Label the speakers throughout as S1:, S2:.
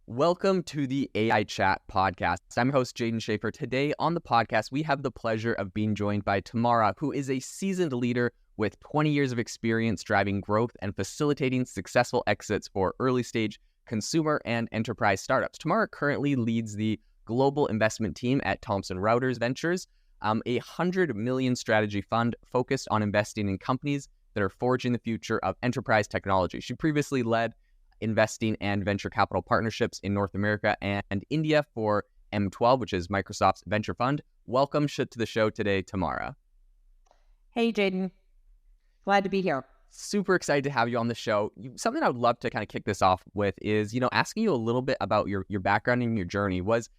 S1: Welcome to the AI Chat podcast. I'm your host, Jaden Schaefer. Today on the podcast, we have the pleasure of being joined by Tamara, who is a seasoned leader with 20 years of experience driving growth and facilitating successful exits for early-stage consumer and enterprise startups. Tamara currently leads the global investment team at Thompson Reuters Ventures, a $100 million strategy fund focused on investing in companies that are forging the future of enterprise technology. She previously led investing and venture capital partnerships in North America and India for M12, which is Microsoft's venture fund. Welcome to the show today, Tamara.
S2: Hey, Jaden. Glad to be here.
S1: Super excited to have you on the show. Something I would love to kind of kick this off with is, asking you a little bit about your background and your journey. Was,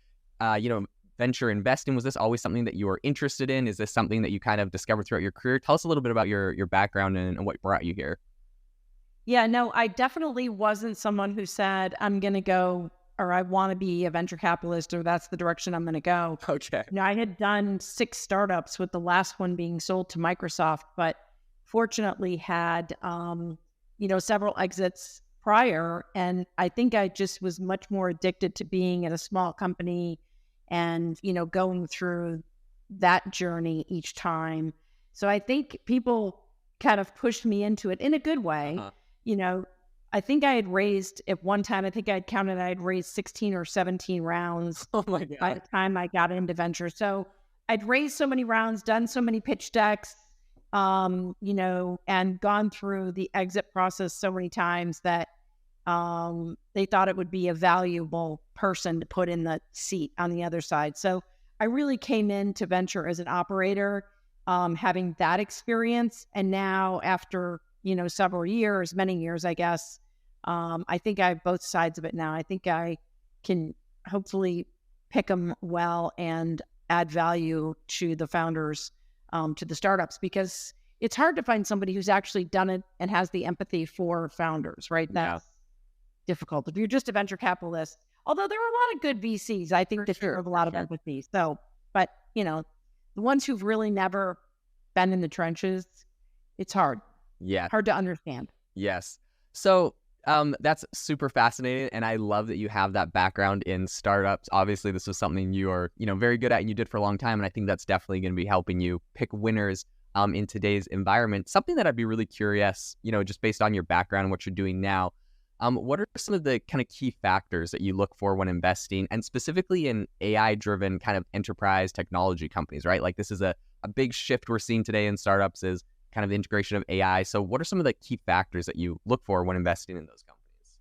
S1: venture investing, was this always something that you were interested in? Is this something that you kind of discovered throughout your career? Tell us a little bit about your background and what brought you here.
S2: Yeah, no, I definitely wasn't someone who said, I'm going to go, or I want to be a venture capitalist, or that's the direction I'm going to go.
S1: Okay.
S2: I had done 6 startups, with the last one being sold to Microsoft, but fortunately had, several exits prior. And I think I just was much more addicted to being at a small company and, going through that journey each time. So I think people kind of pushed me into it in a good way. I think I had raised, at one time, I had raised 16 or 17 rounds
S1: Oh my God.
S2: by the time I got into venture. So I'd raised so many rounds, done so many pitch decks, and gone through the exit process so many times that they thought it would be a valuable person to put in the seat on the other side. So I really came into venture as an operator, having that experience. And now after several years, many years, I guess, I think I have both sides of it now. I think I can hopefully pick them well and add value to the founders, to the startups, because it's hard to find somebody who's actually done it and has the empathy for founders, right? That's difficult. If you're just a venture capitalist, although there are a lot of good VCs, I think that you have a lot of empathy. So, but the ones who've really never been in the trenches, it's hard.
S1: Yeah.
S2: Hard to understand.
S1: Yes. So that's super fascinating. And I love that you have that background in startups. Obviously, this was something you are, very good at and you did for a long time. And I think that's definitely going to be helping you pick winners in today's environment. Something that I'd be really curious, just based on your background and what you're doing now. What are some of the kind of key factors that you look for when investing, and specifically in AI-driven kind of enterprise technology companies, right? Like this is a big shift we're seeing today in startups is kind of the integration of AI. So what are some of the key factors that you look for when investing in those companies?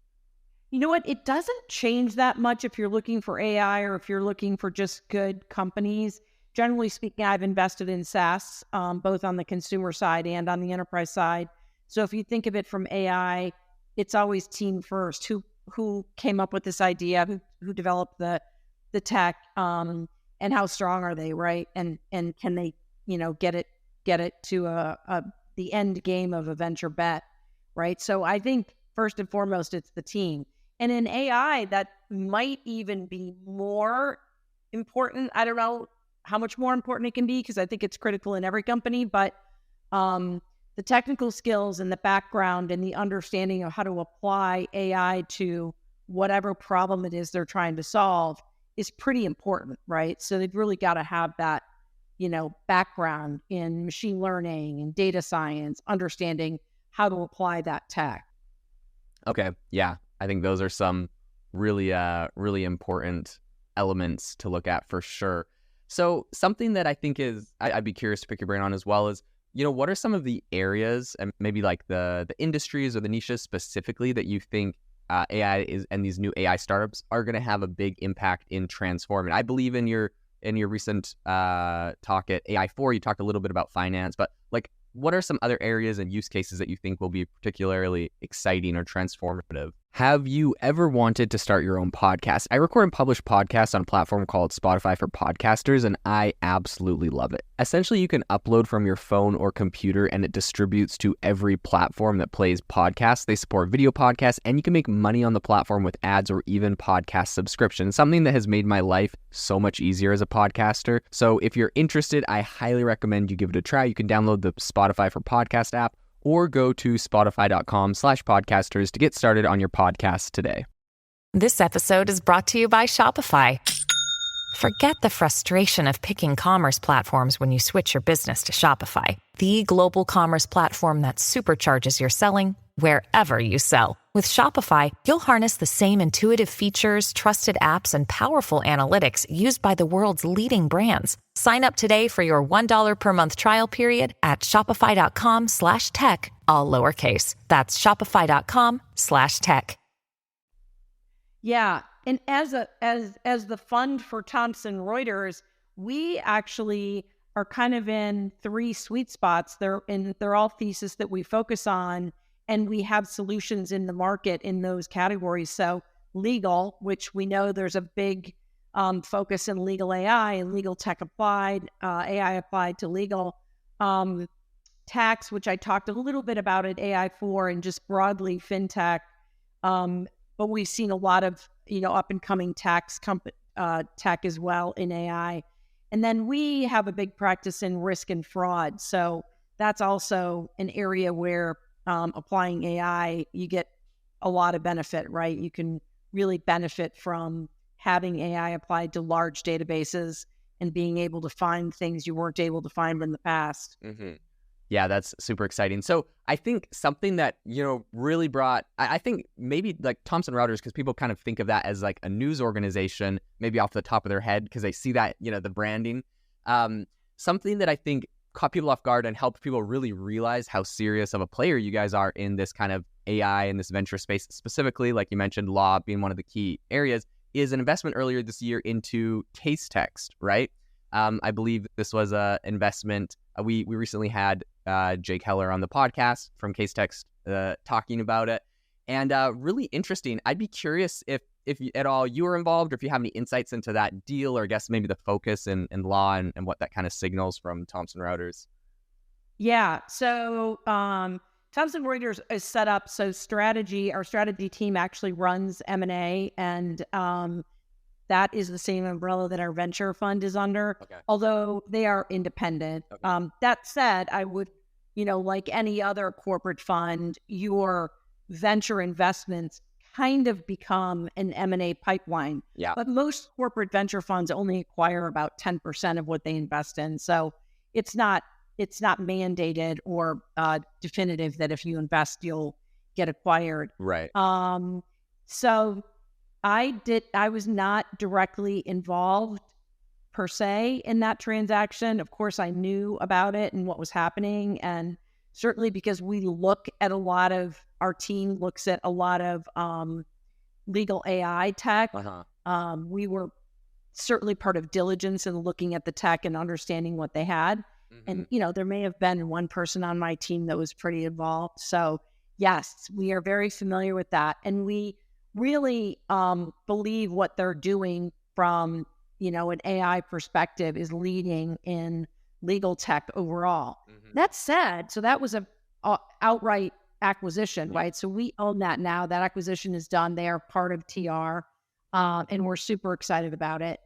S2: You know what? It doesn't change that much if you're looking for AI or if you're looking for just good companies. Generally speaking, I've invested in SaaS, both on the consumer side and on the enterprise side. So if you think of it from AI, it's always team first. Who came up with this idea? Who developed the tech? And how strong are they, right? And can they, get it to the end game of a venture bet, right? So I think first and foremost, it's the team. And in AI, that might even be more important. I don't know how much more important it can be, because I think it's critical in every company, but the technical skills and the background and the understanding of how to apply AI to whatever problem it is they're trying to solve is pretty important, right? So they've really got to have that, background in machine learning and data science, understanding how to apply that tech.
S1: Okay. Yeah. I think those are some really, really important elements to look at for sure. So something that I think I'd be curious to pick your brain on as well is, what are some of the areas and maybe like the industries or the niches specifically that you think AI is, and these new AI startups are going to have a big impact in transforming? I believe in your recent talk at AI4, you talked a little bit about finance, but like, what are some other areas and use cases that you think will be particularly exciting or transformative? Have you ever wanted to start your own podcast? I record and publish podcasts on a platform called Spotify for Podcasters, and I absolutely love it. Essentially, you can upload from your phone or computer, and it distributes to every platform that plays podcasts. They support video podcasts, and you can make money on the platform with ads or even podcast subscriptions, something that has made my life so much easier as a podcaster. So if you're interested, I highly recommend you give it a try. You can download the Spotify for Podcast app, or go to spotify.com/podcasters to get started on your podcast today.
S3: This episode is brought to you by Shopify. Forget the frustration of picking commerce platforms when you switch your business to Shopify, the global commerce platform that supercharges your selling wherever you sell. With Shopify, you'll harness the same intuitive features, trusted apps, and powerful analytics used by the world's leading brands. Sign up today for your $1 per month trial period at shopify.com/tech, all lowercase. That's shopify.com/tech.
S2: Yeah. And as the fund for Thomson Reuters, we actually are kind of in three sweet spots. They're all theses that we focus on, and we have solutions in the market in those categories. So legal, which we know there's a big focus in legal AI and legal tech applied, AI applied to legal. Tax, which I talked a little bit about at AI4, and just broadly fintech. But we've seen a lot of up and coming tech as well in AI. And then we have a big practice in risk and fraud. So that's also an area where applying AI, you get a lot of benefit, right? You can really benefit from having AI applied to large databases and being able to find things you weren't able to find in the past.
S1: Mm-hmm. Yeah, that's super exciting. So I think something that, really brought, I think maybe like Thomson Reuters, because people kind of think of that as like a news organization, maybe off the top of their head, because they see that, the branding. Something that I think caught people off guard and helped people really realize how serious of a player you guys are in this kind of AI and this venture space, specifically, like you mentioned, law being one of the key areas, is an investment earlier this year into Case Text, right? I believe this was an investment. We recently had Jake Heller on the podcast from Case Text talking about it, and really interesting. I'd be curious if at all you were involved, or if you have any insights into that deal, or I guess maybe the focus in law and what that kind of signals from Thomson Reuters.
S2: Yeah. So Thomson Reuters is set up so our strategy team actually runs M&A, and that is the same umbrella that our venture fund is under, although they are independent. Okay. That said, I would, like any other corporate fund, your venture investments kind of become an M&A pipeline. Yeah. But most corporate venture funds only acquire about 10% of what they invest in. So it's not mandated or definitive that if you invest, you'll get acquired.
S1: Right.
S2: So I was not directly involved per se in that transaction. Of course, I knew about it and what was happening. And certainly because our team looks at a lot of legal AI tech. Uh-huh. We were certainly part of diligence and looking at the tech and understanding what they had. Mm-hmm. And, there may have been one person on my team that was pretty involved. So yes, we are very familiar with that. And we really believe what they're doing from, an AI perspective is leading in legal tech overall. Mm-hmm. That said, so that was a outright acquisition, right? So we own that now. That acquisition is done. They are part of TR, and we're super excited about it.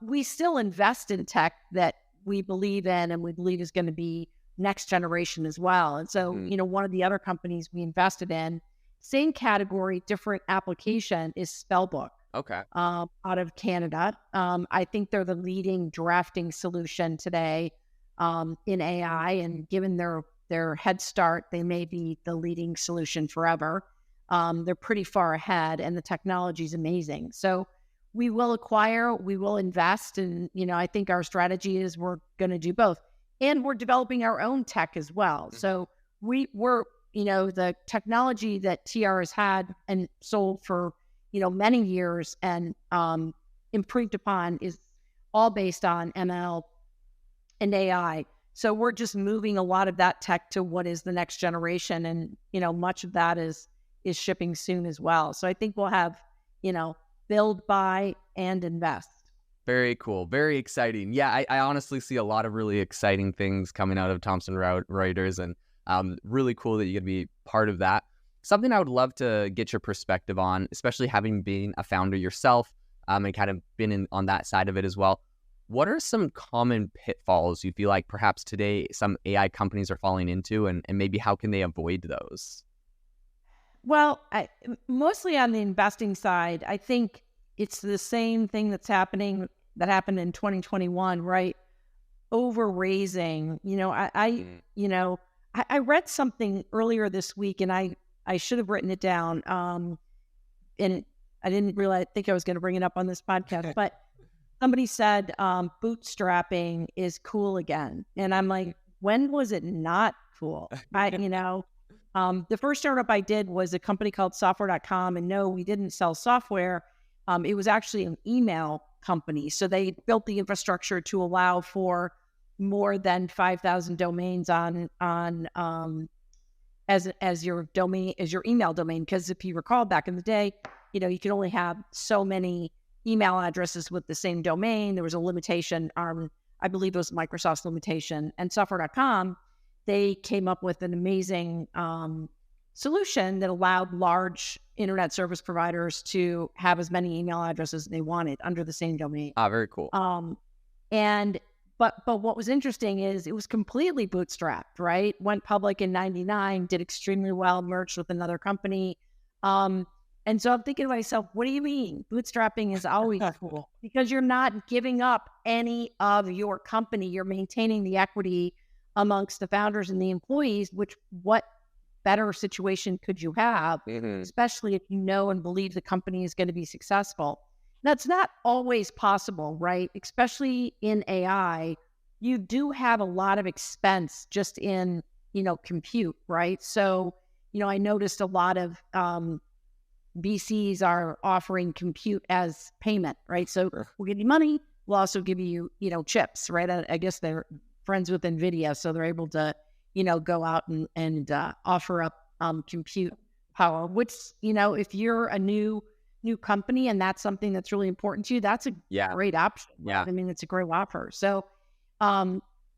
S2: We still invest in tech that we believe in and we believe is going to be next generation as well. And so, one of the other companies we invested in, same category, different application, is Spellbook.
S1: Okay.
S2: Out of Canada. I think they're the leading drafting solution today in AI, and given their head start, they may be the leading solution forever. They're pretty far ahead, and the technology is amazing. So we will acquire, we will invest, and I think our strategy is we're going to do both, and we're developing our own tech as well. Mm-hmm. So we're the technology that TR has had and sold for many years and improved upon is all based on ML and AI. So we're just moving a lot of that tech to what is the next generation, and much of that is shipping soon as well. So I think we'll have build, buy, and invest.
S1: Very cool. Very exciting. Yeah, I honestly see a lot of really exciting things coming out of Thomson Reuters, and really cool that you get to be part of that. Something I would love to get your perspective on, especially having been a founder yourself, and kind of been on that side of it as well. What are some common pitfalls you feel like perhaps today some AI companies are falling into, and maybe how can they avoid those?
S2: Well, mostly on the investing side, I think it's the same thing that happened in 2021, right? Over raising. I read something earlier this week, and I should have written it down. And I didn't think I was going to bring it up on this podcast, but somebody said bootstrapping is cool again, and I'm like, when was it not cool? The first startup I did was a company called software.com, and no, we didn't sell software. It was actually an email company, so they built the infrastructure to allow for more than 5,000 domains on as your email domain. Because if you recall, back in the day, you could only have so many email addresses with the same domain. There was a limitation. I believe it was Microsoft's limitation. And software.com, they came up with an amazing solution that allowed large internet service providers to have as many email addresses as they wanted under the same domain.
S1: Very cool.
S2: But what was interesting is it was completely bootstrapped, right? Went public in 99, did extremely well, merged with another company. And so I'm thinking to myself, what do you mean? Bootstrapping is always cool because you're not giving up any of your company. You're maintaining the equity amongst the founders and the employees, which what better situation could you have, especially if you know and believe the company is going to be successful. That's not always possible, right? Especially in AI, you do have a lot of expense just in, compute, right? So, I noticed a lot of VCs are offering compute as payment, right? So we'll give you money, we'll also give you, chips, right? I guess they're friends with NVIDIA, so they're able to, go out and offer up compute power, which, if you're a new company and that's something that's really important to you, that's a great option.
S1: Yeah.
S2: I mean, it's a great offer. So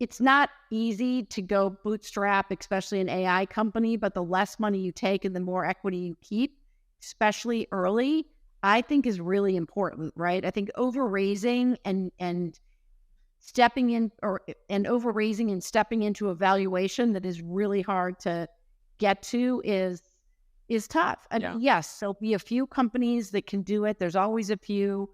S2: it's not easy to go bootstrap, especially an AI company, but the less money you take and the more equity you keep, especially early, I think is really important, right? I think over-raising and stepping in over-raising and stepping into a valuation that is really hard to get to is tough. And yes, there'll be a few companies that can do it. There's always a few,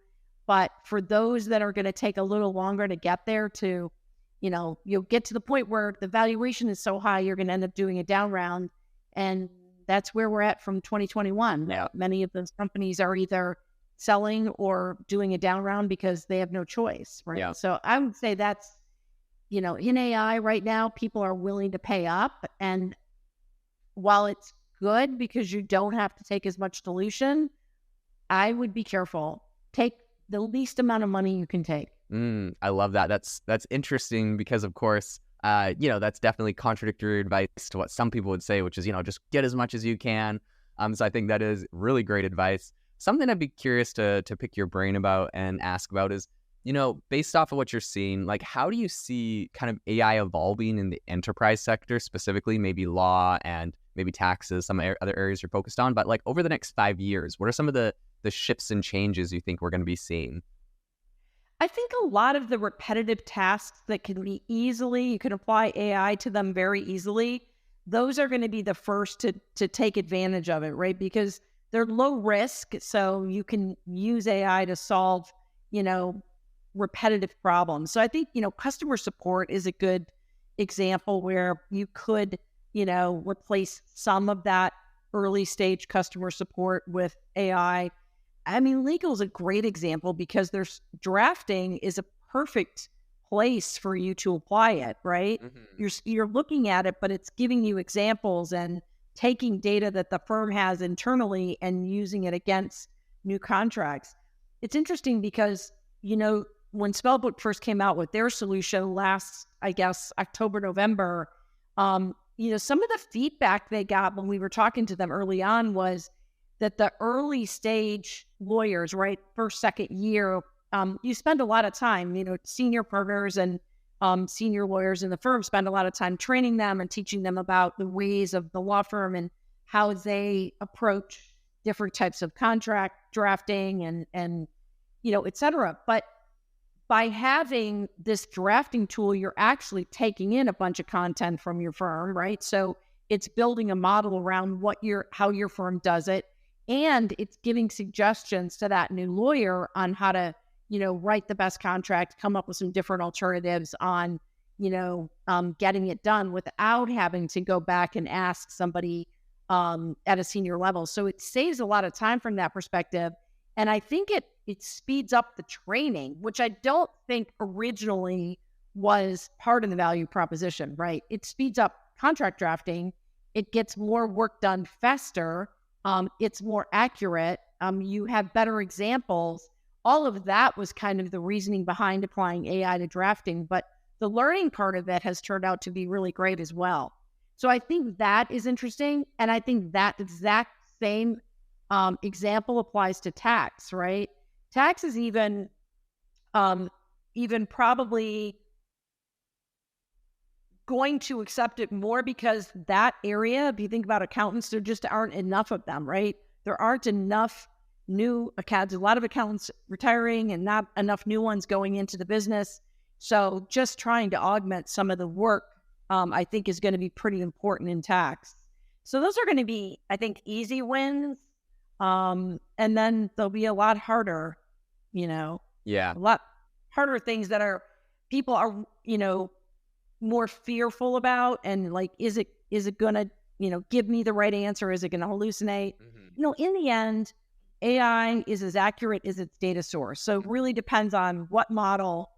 S2: but for those that are going to take a little longer to get there to, you'll get to the point where the valuation is so high, you're going to end up doing a down round. And that's where we're at from 2021.
S1: Yeah.
S2: Many of those companies are either selling or doing a down round because they have no choice, right?
S1: Yeah.
S2: So I would say that's, in AI right now, people are willing to pay up. And while it's good because you don't have to take as much dilution, I would be careful. Take the least amount of money you can take.
S1: I love that. That's interesting because, of course, that's definitely contradictory advice to what some people would say, which is, just get as much as you can. So I think that is really great advice. Something I'd be curious to pick your brain about and ask about is, based off of what you're seeing, like, how do you see kind of AI evolving in the enterprise sector, specifically maybe law and maybe taxes, some other areas you're focused on, but like over the next 5 years, what are some of the shifts and changes you think we're going to be seeing?
S2: I think a lot of the repetitive tasks that can be you can apply AI to them very easily. Those are going to be the first to take advantage of it, right? Because they're low risk. So you can use AI to solve, repetitive problems. So I think, customer support is a good example where you could, replace some of that early stage customer support with AI. I mean, legal is a great example because there's drafting is a perfect place for you to apply it, right? You're looking at it, but it's giving you examples and taking data that the firm has internally and using it against new contracts. It's interesting because, when Spellbook first came out with their solution last, I guess, October, November, some of the feedback they got when we were talking to them early on was that the early stage lawyers, right, first, second year, you spend a lot of time, senior partners and senior lawyers in the firm spend a lot of time training them and teaching them about the ways of the law firm and how they approach different types of contract drafting and et cetera. But by having this drafting tool, you're actually taking in a bunch of content from your firm, right? So it's building a model around how your firm does it, and it's giving suggestions to that new lawyer on how to, write the best contract, come up with some different alternatives on, getting it done without having to go back and ask somebody at a senior level. So it saves a lot of time from that perspective. And I think it speeds up the training, which I don't think originally was part of the value proposition, right? It speeds up contract drafting. It gets more work done faster. It's more accurate. You have better examples. All of that was kind of the reasoning behind applying AI to drafting, but the learning part of it has turned out to be really great as well. So I think that is interesting. And I think that exact same example applies to tax, right? Tax is even probably going to accept it more because that area, if you think about accountants, there just aren't enough of them, right? There aren't enough new accountants, a lot of accountants retiring and not enough new ones going into the business. So just trying to augment some of the work, I think is going to be pretty important in tax. So those are going to be, I think, easy wins. And then there'll be a lot harder, a lot harder things that people are, more fearful about. And like, is it going to, give me the right answer? Is it going to hallucinate? In the end, AI is as accurate as its data source. So it really depends on what model,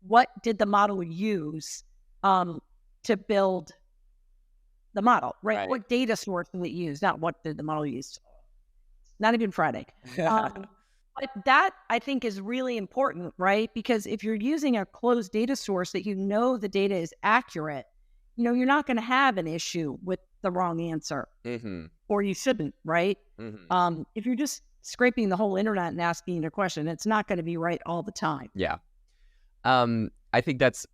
S2: what did the model use to build the model, right? What data source did it use? Not what did the model use? Not even Friday. But that, I think, is really important, right? Because if you're using a closed data source that the data is accurate, you're not going to have an issue with the wrong answer. Or you shouldn't, right? If you're just scraping the whole internet and asking a question, it's not going to be right all the time.
S1: Yeah. I think that's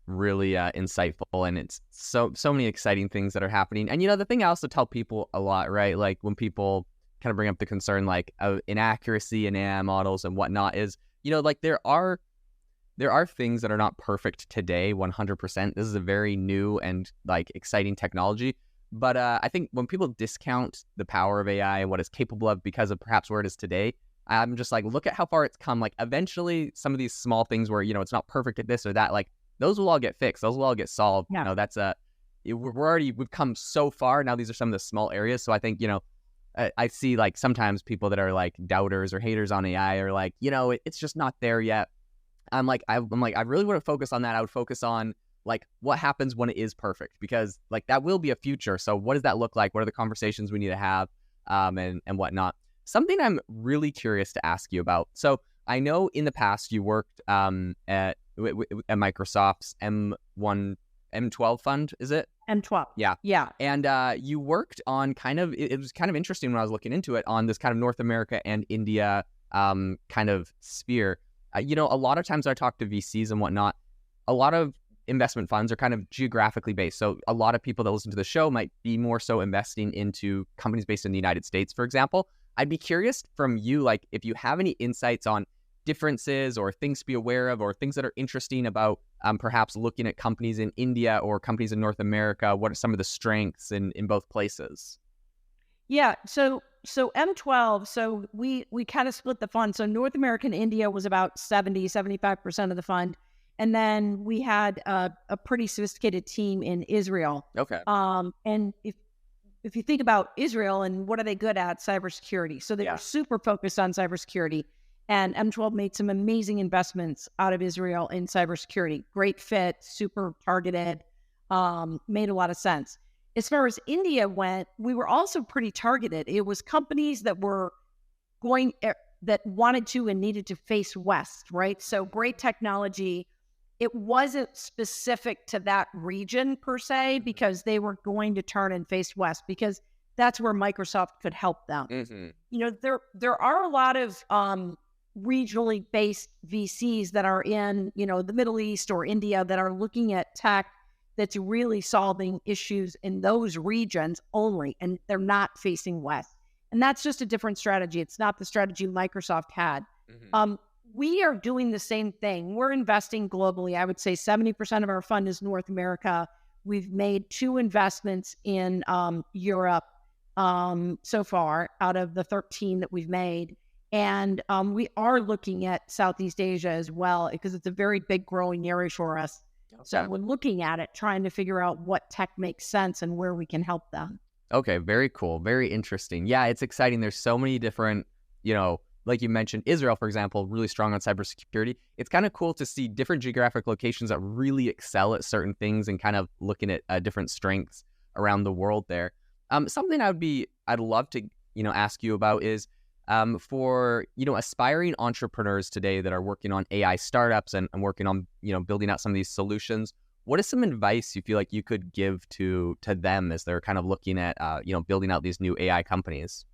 S1: really insightful, and it's so many exciting things that are happening. And the thing I also tell people a lot, right? Like when people kind of bring up the concern like of inaccuracy in AI models and whatnot, is like there are things that are not perfect today 100%. This is a very new and like exciting technology, but I think when people discount the power of AI and what it's capable of because of perhaps where it is today, I'm just like, look at how far it's come. Like eventually some of these small things where it's not perfect at this or that, like those will all get fixed, those will all get solved.
S2: Yeah.
S1: We've come so far now. These are some of the small areas. So I think I see like sometimes people that are like doubters or haters on AI are like, it's just not there yet. I really wouldn't focus on that. I would focus on like what happens when it is perfect, because like that will be a future. So what does that look like? What are the conversations we need to have, and whatnot? Something I'm really curious to ask you about. So I know in the past you worked at Microsoft's M12 fund, is it?
S2: M12.
S1: Yeah. And you worked on it was kind of interesting when I was looking into it, on this kind of North America and India kind of sphere. A lot of times when I talk to VCs and whatnot, a lot of investment funds are kind of geographically based. So a lot of people that listen to the show might be more so investing into companies based in the United States, for example. I'd be curious from you, like if you have any insights on differences or things to be aware of or things that are interesting about perhaps looking at companies in India or companies in North America. What are some of the strengths in both places?
S2: Yeah. So M12, so we kind of split the fund. So North America and India was about 75% of the fund. And then we had a pretty sophisticated team in Israel.
S1: Okay.
S2: And if you think about Israel and what are they good at? Cybersecurity. So they were super focused on cybersecurity. And M12 made some amazing investments out of Israel in cybersecurity. Great fit, super targeted, made a lot of sense. As far as India went, we were also pretty targeted. It was companies that were that wanted to and needed to face west, right? So great technology. It wasn't specific to that region per se, because they were going to turn and face west, because that's where Microsoft could help them. There are a lot of regionally based VCs that are in, the Middle East or India that are looking at tech that's really solving issues in those regions only, and they're not facing west. And that's just a different strategy. It's not the strategy Microsoft had. We are doing the same thing. We're investing globally. I would say 70% of our fund is North America. We've made 2 investments in Europe so far out of the 13 that we've made. And we are looking at Southeast Asia as well, because it's a very big growing area for us. Okay. So we're looking at it, trying to figure out what tech makes sense and where we can help them.
S1: Okay, very cool. Very interesting. Yeah, it's exciting. There's so many different, like you mentioned, Israel, for example, really strong on cybersecurity. It's kind of cool to see different geographic locations that really excel at certain things and kind of looking at different strengths around the world there. Something I'd love to, ask you about is for, aspiring entrepreneurs today that are working on AI startups and working on, building out some of these solutions. What is some advice you feel like you could give to them as they're kind of looking at, building out these new AI companies?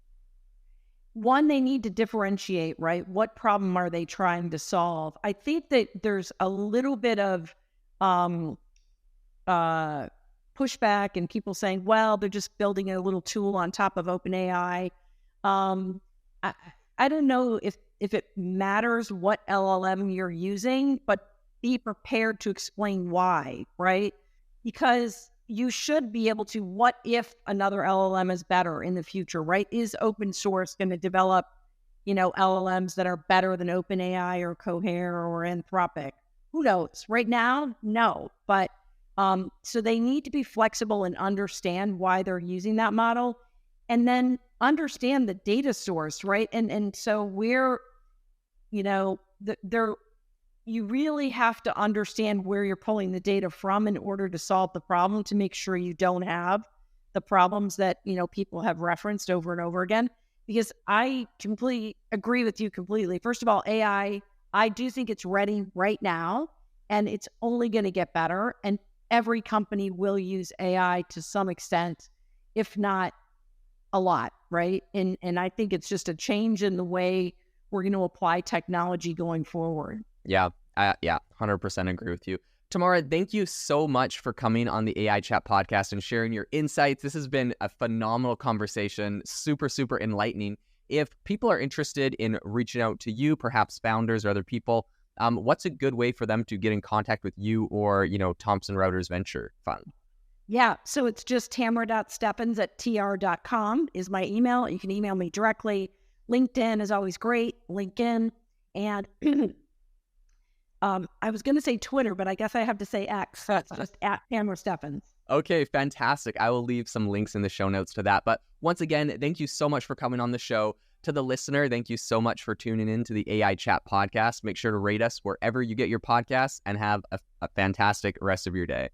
S2: One, they need to differentiate, right? What problem are they trying to solve? I think that there's a little bit of pushback and people saying, well, they're just building a little tool on top of OpenAI. I don't know if it matters what LLM you're using, but be prepared to explain why, right? Because you should be able to, what if another LLM is better in the future, right? Is open source going to develop, LLMs that are better than OpenAI or Cohere or Anthropic? Who knows? Right now, no. But so they need to be flexible and understand why they're using that model, and then understand the data source, right? And so you really have to understand where you're pulling the data from in order to solve the problem, to make sure you don't have the problems that, people have referenced over and over again. Because I completely agree with you completely. First of all, AI, I do think it's ready right now, and it's only going to get better. And every company will use AI to some extent, if not a lot, right? And I think it's just a change in the way we're going to apply technology going forward.
S1: Yeah, 100% agree with you. Tamara, thank you so much for coming on the AI Chat podcast and sharing your insights. This has been a phenomenal conversation, super, super enlightening. If people are interested in reaching out to you, perhaps founders or other people, what's a good way for them to get in contact with you or, Thompson Reuters Venture Fund?
S2: Yeah, so it's just tamara.steffens@tr.com is my email. You can email me directly. LinkedIn is always great. LinkedIn. And I was going to say Twitter, but I guess I have to say X. So it's just at Tamara Steffens.
S1: Okay, fantastic. I will leave some links in the show notes to that. But once again, thank you so much for coming on the show. To the listener, thank you so much for tuning in to the AI Chat podcast. Make sure to rate us wherever you get your podcasts and have a fantastic rest of your day.